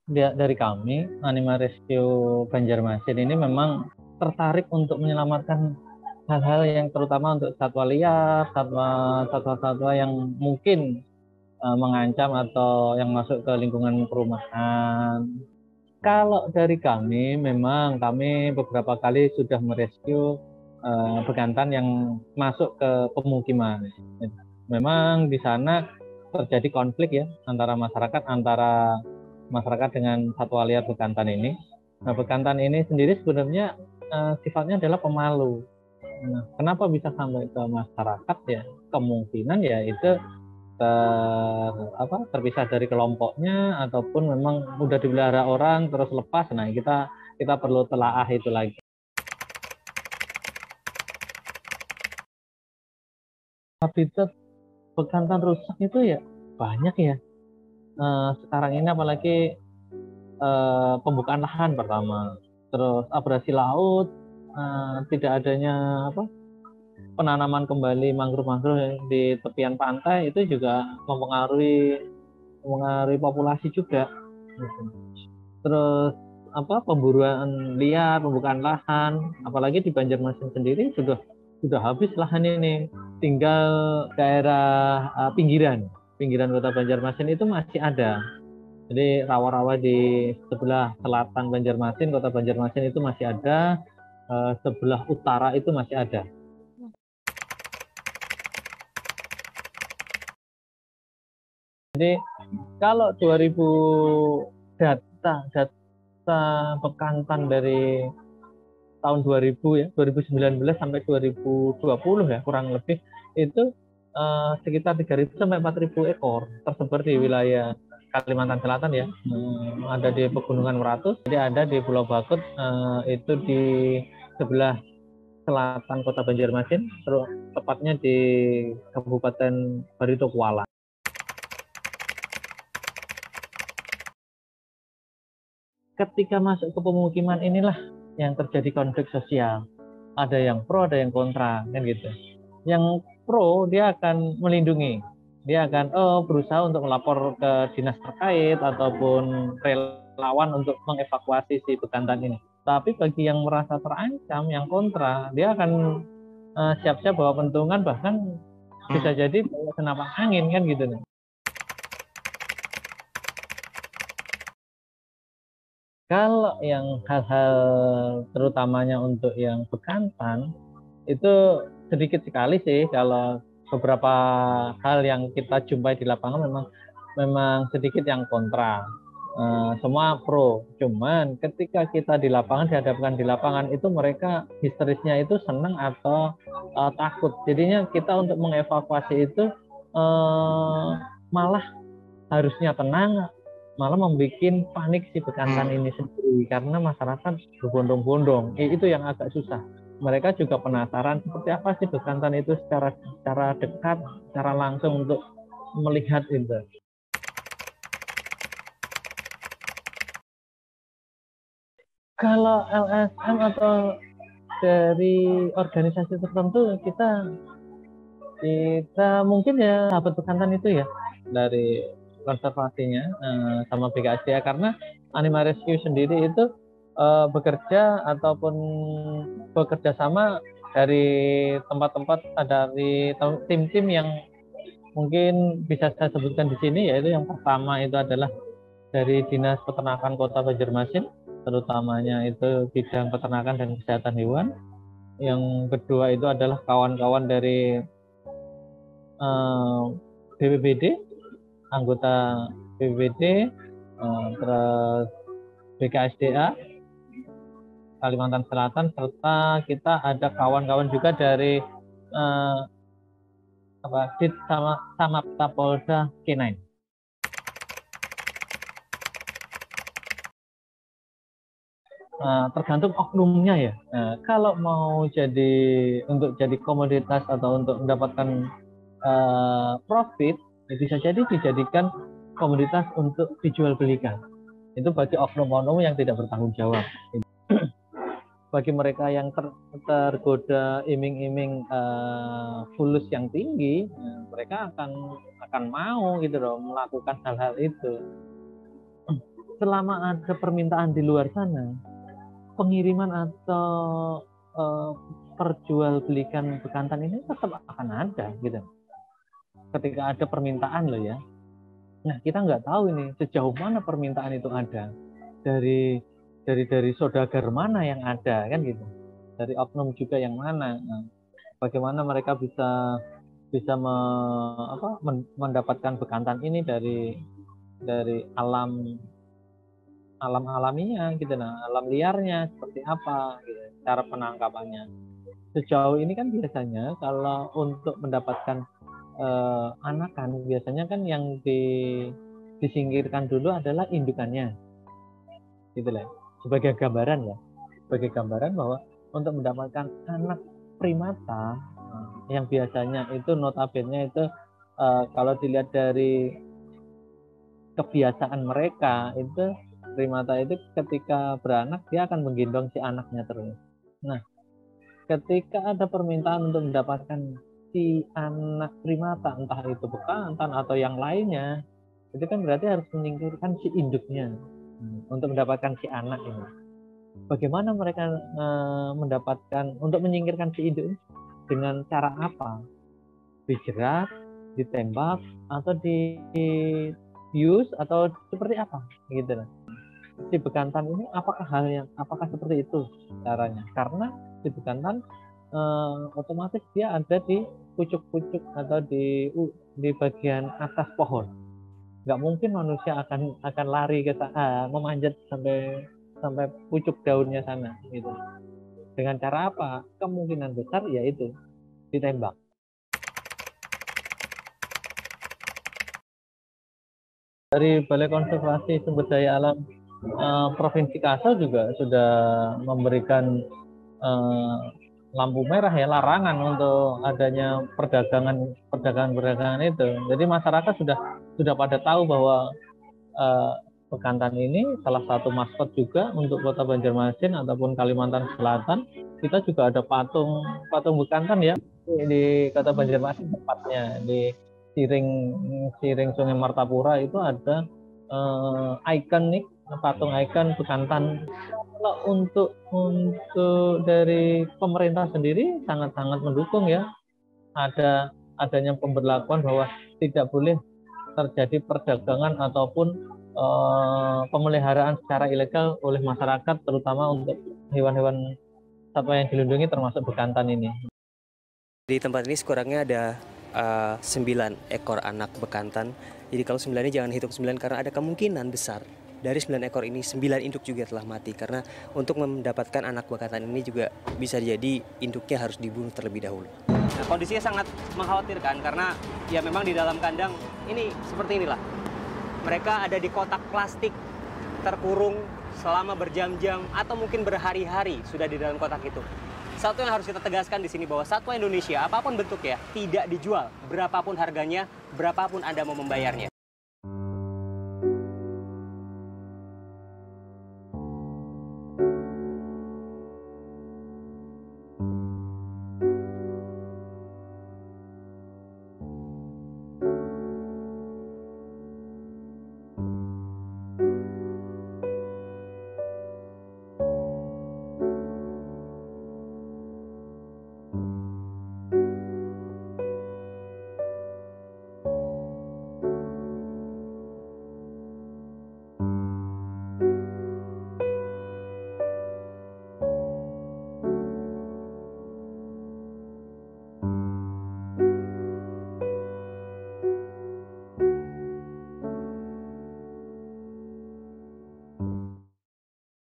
dari kami Anima Rescue Banjarmasin ini memang tertarik untuk menyelamatkan hal-hal yang terutama untuk satwa liar, satwa-satwa yang mungkin mengancam atau yang masuk ke lingkungan perumahan. Kalau dari kami, memang kami beberapa kali sudah merescue bekantan yang masuk ke pemukiman. Memang di sana terjadi konflik ya antara masyarakat dengan satwa liar bekantan ini. Nah, bekantan ini sendiri sebenarnya sifatnya adalah pemalu. Nah, kenapa bisa sampai ke masyarakat ya? Kemungkinan ya itu terpisah dari kelompoknya ataupun memang udah dipelihara orang terus lepas. Nah, kita perlu telaah itu lagi. Habitat bekantan rusak itu ya banyak ya. Sekarang ini apalagi pembukaan lahan pertama, terus abrasi laut, tidak adanya penanaman kembali mangrove-mangrove di tepian pantai itu juga mempengaruhi populasi juga. Terus pemburuan liar, pembukaan lahan, apalagi di Banjarmasin sendiri sudah habis lahan ini. Tinggal daerah pinggiran kota Banjarmasin itu masih ada. Jadi rawa-rawa di sebelah selatan Banjarmasin, kota Banjarmasin itu masih ada, sebelah utara itu masih ada. Jadi kalau 2000 data bekantan dari tahun 2000 ya, 2019 sampai 2020 ya kurang lebih itu sekitar 3.000 sampai 4.000 ekor tersebar di wilayah Kalimantan Selatan ya. Ada di Pegunungan Meratus, jadi ada di Pulau Bakut, itu di sebelah selatan Kota Banjarmasin, terus tepatnya di Kabupaten Barito Kuala. Ketika masuk ke pemukiman inilah yang terjadi konflik sosial. Ada yang pro, ada yang kontra, kan gitu. Yang pro dia akan melindungi, dia akan berusaha untuk melapor ke dinas terkait ataupun relawan untuk mengevakuasi si bekantan ini. Tapi bagi yang merasa terancam, yang kontra, dia akan siap-siap bawa pentungan, bahkan bisa jadi bawa senapan angin kan gitu nih. Kalau yang hal-hal terutamanya untuk yang bekantan itu sedikit sekali sih. Kalau beberapa hal yang kita jumpai di lapangan memang sedikit yang kontra. Semua pro. Cuman ketika kita dihadapkan di lapangan itu mereka histerisnya itu senang atau takut. Jadinya kita untuk mengevakuasi itu malah harusnya tenang, malah membuat panik si bekantan ini sendiri karena masyarakat berbondong-bondong. Itu yang agak susah. Mereka juga penasaran seperti apa sih bekantan itu secara dekat, secara langsung untuk melihat itu. Kalau LSM atau dari organisasi tertentu kita mungkin ya sahabat bekantan itu ya dari konservasinya sama BKSDA, karena Anima Rescue sendiri itu bekerja ataupun bekerja sama dari tempat-tempat, dari tim-tim yang mungkin bisa saya sebutkan di sini, yaitu yang pertama itu adalah dari Dinas Peternakan Kota Banjarmasin, terutamanya itu bidang peternakan dan kesehatan hewan. Yang kedua itu adalah kawan-kawan dari BPBD, anggota BPBD, terus BKSDA Kalimantan Selatan, serta kita ada kawan-kawan juga dari Dit Samapta Polda K9. Tergantung oknumnya ya. Kalau mau untuk jadi komoditas atau untuk mendapatkan profit, bisa jadi dijadikan komoditas untuk dijual belikan. Itu bagi oknum-oknum yang tidak bertanggung jawab. Bagi mereka yang tergoda iming-iming fulus yang tinggi, mereka akan mau gitu loh melakukan hal-hal itu. selama ada permintaan di luar sana, pengiriman atau perjualbelikan bekantan ini tetap akan ada gitu. Ketika ada permintaan loh ya. Nah, kita nggak tahu ini sejauh mana permintaan itu ada. Dari saudagar mana yang ada kan gitu. Dari oknum juga yang mana. Nah, bagaimana mereka bisa mendapatkan bekantan ini dari alam alaminya gitu, nah alam liarnya seperti apa gitu, cara penangkapannya. Sejauh ini kan biasanya kalau untuk mendapatkan anakan biasanya kan yang disingkirkan dulu adalah indukannya gitu lah, sebagai gambaran bahwa untuk mendapatkan anak primata yang biasanya itu notabene itu kalau dilihat dari kebiasaan mereka itu primata itu ketika beranak dia akan menggendong si anaknya terus. Nah, ketika ada permintaan untuk mendapatkan si anak primata, entah itu bekantan atau yang lainnya, itu kan berarti harus menyingkirkan si induknya untuk mendapatkan si anak ini. Bagaimana mereka mendapatkan untuk menyingkirkan si induk ini? Dengan cara apa? Dijerat, ditembak, atau dibius, atau seperti apa? Gitu lah. Si bekantan ini apakah seperti itu caranya? Karena si bekantan otomatis dia ada di pucuk-pucuk atau di bagian atas pohon. Nggak mungkin manusia akan lari ke memanjat sampai pucuk daunnya sana gitu. Dengan cara apa? Kemungkinan besar yaitu ditembak. Dari Balai Konservasi Sumber Daya Alam Provinsi Kalsel juga sudah memberikan lampu merah ya, larangan untuk adanya perdagangan itu. Jadi masyarakat sudah pada tahu bahwa bekantan ini salah satu maskot juga untuk Kota Banjarmasin ataupun Kalimantan Selatan. Kita juga ada patung bekantan ya di Kota Banjarmasin, tepatnya di Siring Sungai Martapura itu ada ikonik patung ikon bekantan. Kalau untuk dari pemerintah sendiri sangat-sangat mendukung ya, adanya pemberlakuan bahwa tidak boleh terjadi perdagangan ataupun pemeliharaan secara ilegal oleh masyarakat, terutama untuk hewan-hewan satwa yang dilindungi termasuk bekantan ini. Di tempat ini sekurangnya ada 9 ekor anak bekantan. Jadi kalau 9 ini jangan hitung 9 karena ada kemungkinan besar dari 9 ekor ini 9 induk juga telah mati. Karena untuk mendapatkan anak bekantan ini juga bisa jadi induknya harus dibunuh terlebih dahulu. Nah, kondisinya sangat mengkhawatirkan karena ya memang di dalam kandang ini seperti inilah. Mereka ada di kotak plastik terkurung selama berjam-jam atau mungkin berhari-hari sudah di dalam kotak itu. Satu yang harus kita tegaskan di sini bahwa satwa Indonesia apapun bentuknya tidak dijual, berapapun harganya, berapapun Anda mau membayarnya.